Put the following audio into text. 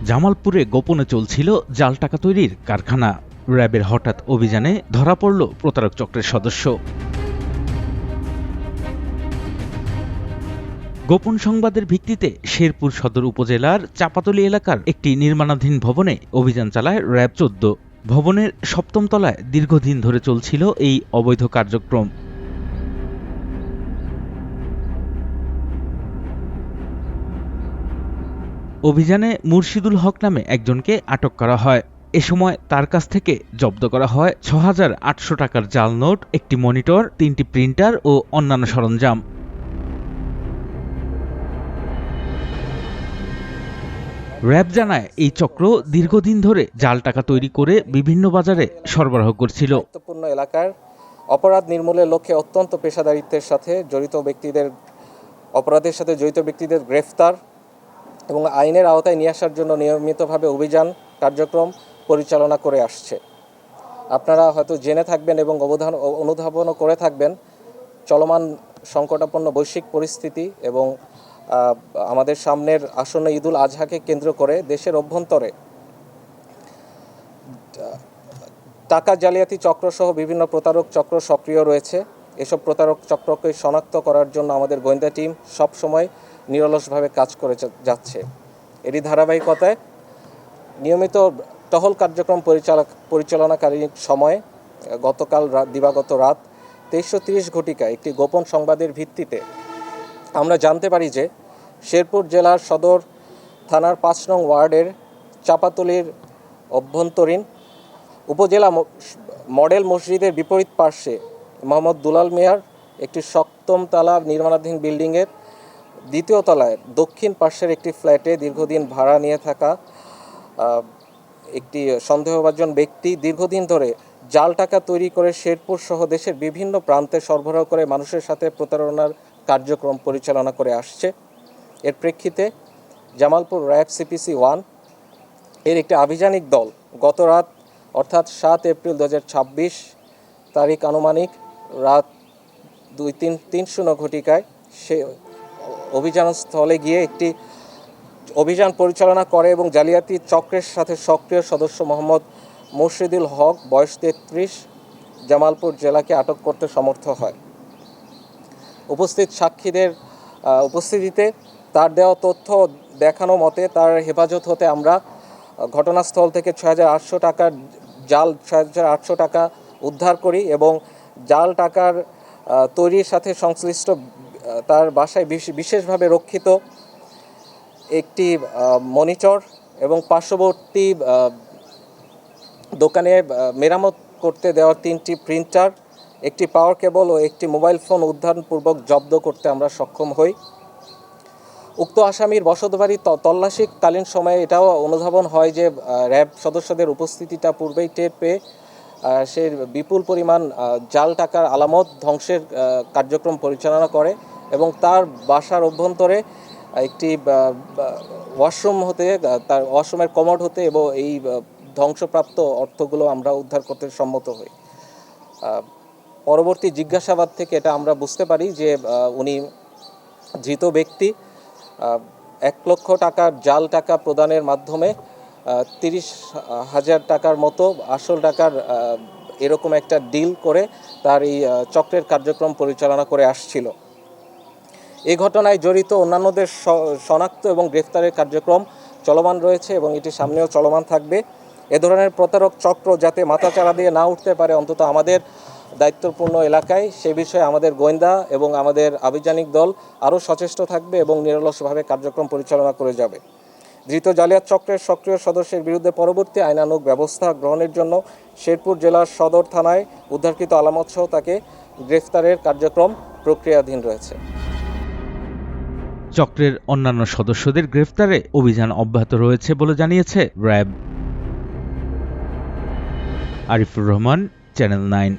জামালপুরে গোপনে চলছিল জাল টাকা তৈরির কারখানা। র্যাবের হঠাৎ অভিযানে ধরা পড়ল প্রতারক চক্রের সদস্য। গোপন সংবাদের ভিত্তিতে শেরপুর সদর উপজেলার চাপাতলী এলাকার একটি নির্মাণাধীন ভবনে অভিযান চালায় র্যাব ১৪। ভবনের ৭ম তলায় দীর্ঘদিন ধরে চলছিল এই অবৈধ কার্যক্রম। অভিযানে মুর্শিদুল হক নামে একজনকে আটক করা হয়। এ সময় তার কাছ থেকে জব্দ করা হয় ৬,৮০০ টাকার জাল নোট, একটি মনিটর, ৩টি প্রিন্টার ও অন্যান্য সরঞ্জাম। র্যাব জানায়, এই চক্র দীর্ঘদিন ধরে জাল টাকা তৈরি করে বিভিন্ন বাজারে সরবরাহ করছিল। গুরুত্বপূর্ণ এলাকার অপরাধ নির্মূলের লক্ষ্যে অত্যন্ত পেশাদারিত্বের সাথে অপরাধের সাথে জড়িত ব্যক্তিদের গ্রেফতার এবং আইনের আওতায় নিয়ে আসার জন্য নিয়মিতভাবে অভিযান কার্যক্রম পরিচালনা করে আসছে। আপনারা হয়তো জেনে থাকবেন এবং অনুধাবনও করে থাকবেন চলমান সংকটাপন্ন বৈশ্বিক পরিস্থিতি এবং আমাদের সামনের আসন্ন ঈদুল আজহাকে কেন্দ্র করে দেশের অভ্যন্তরে টাকা জালিয়াতি চক্রসহ বিভিন্ন প্রতারক চক্র সক্রিয় রয়েছে। এসব প্রতারক চক্রকে শনাক্ত করার জন্য আমাদের গোয়েন্দা টিম সবসময় নিরলসভাবে কাজ করে যাচ্ছে। এরই ধারাবাহিকতায় নিয়মিত টহল কার্যক্রম পরিচালনাকালীন সময়ে দিবাগত রাত 23:30 ঘটিকায় একটি গোপন সংবাদের ভিত্তিতে আমরা জানতে পারি যে শেরপুর জেলার সদর থানার ৫ নং ওয়ার্ডের চাপাতলীর অভ্যন্তরীণ উপজেলা মডেল মসজিদের বিপরীত পার্শ্বে মোহাম্মদ দুলাল মিয়ার একটি ৭ম তলা নির্মাণাধীন বিল্ডিংয়ের ২য় তলায় দক্ষিণ পার্শ্বের একটি ফ্ল্যাটে দীর্ঘদিন ভাড়া নিয়ে থাকা একটি সন্দেহভাজন ব্যক্তি দীর্ঘদিন ধরে জাল টাকা তৈরি করে শেরপুর সহ দেশের বিভিন্ন প্রান্তে সরবরাহ করে মানুষের সাথে প্রতারণার কার্যক্রম পরিচালনা করে আসছে। এর প্রেক্ষিতে জামালপুর র্যাব সিপিসি ১ এর একটি আভিযানিক দল গত রাত অর্থাৎ ৭ এপ্রিল ২০২৬ তারিখ আনুমানিক রাত ২:৩০ ঘটিকায় সে অভিযানস্থলে গিয়ে একটি অভিযান পরিচালনা করে এবং জালিয়াতি চক্রের সাথে সক্রিয় সদস্য মোহাম্মদ মুর্শিদুল হক বয়স ৩৩ জামালপুর জেলাকে আটক করতে সমর্থ হয়। উপস্থিত সাক্ষীদের উপস্থিতিতে তার দেওয়া তথ্য দেখানো মতে তার হেফাজত হতে আমরা ঘটনাস্থল থেকে ৬,৮০০ টাকার জাল ৬,৮০০ টাকা উদ্ধার করি এবং জাল টাকার তৈরির সাথে সংশ্লিষ্ট তার বাসায় বিশেষভাবে রক্ষিত একটি মনিটর এবং পার্শ্ববর্তী দোকানে মেরামত করতে দেওয়া 3টি প্রিন্টার, একটি পাওয়ার কেবল ও একটি মোবাইল ফোন উদ্ধারপূর্বক জব্দ করতে আমরা সক্ষম হই। উক্ত আসামির বসতবাড়ি তল্লাশিকালীন সময়ে এটাও অনুধাবন হয় যে র্যাব সদস্যদের উপস্থিতিটা পূর্বেই টের পেয়ে সে বিপুল পরিমাণ জাল টাকার আলামত ধ্বংসের কার্যক্রম পরিচালনা করে এবং তার বাসার অভ্যন্তরে একটি ওয়াশরুম হতে তার ওয়াশরুমের কমোড হতে এবং এই ধ্বংসপ্রাপ্ত অর্থগুলো আমরা উদ্ধার করতে সম্মত হই। পরবর্তী জিজ্ঞাসাবাদ থেকে এটা আমরা বুঝতে পারি যে উনি ধৃত ব্যক্তি ১ লক্ষ টাকার জাল টাকা প্রদানের মাধ্যমে ৩০,০০০ টাকার মতো আসল টাকার এরকম একটা ডিল করে তার এই চক্রের কার্যক্রম পরিচালনা করে আসছিল। এই ঘটনায় জড়িত অন্যান্যদের শনাক্ত এবং গ্রেফতারের কার্যক্রম চলমান রয়েছে এবং এটি সামনেও চলমান থাকবে। এ ধরনের প্রতারক চক্র যাতে মাথাচাড়া দিয়ে না উঠতে পারে অন্তত আমাদের দায়িত্বপূর্ণ এলাকায় সে বিষয়ে আমাদের গোয়েন্দা এবং আমাদের আভিযানিক দল আরও সচেষ্ট থাকবে এবং নিরলসভাবে কার্যক্রম পরিচালনা করে যাবে। ধৃত জালিয়াত চক্রের সক্রিয় সদস্যের বিরুদ্ধে পরবর্তী আইনানুগ ব্যবস্থা গ্রহণের জন্য শেরপুর জেলার সদর থানায় উদ্ধারকৃত আলামতসহ তাকে গ্রেফতারের কার্যক্রম প্রক্রিয়াধীন রয়েছে। চক্রের অন্যান্য সদস্যদের গ্রেফতারে অভিযান অব্যাহত রয়েছে বলে জানিয়েছে র্যাব। আরিফুর রহমান, চ্যানেল 9।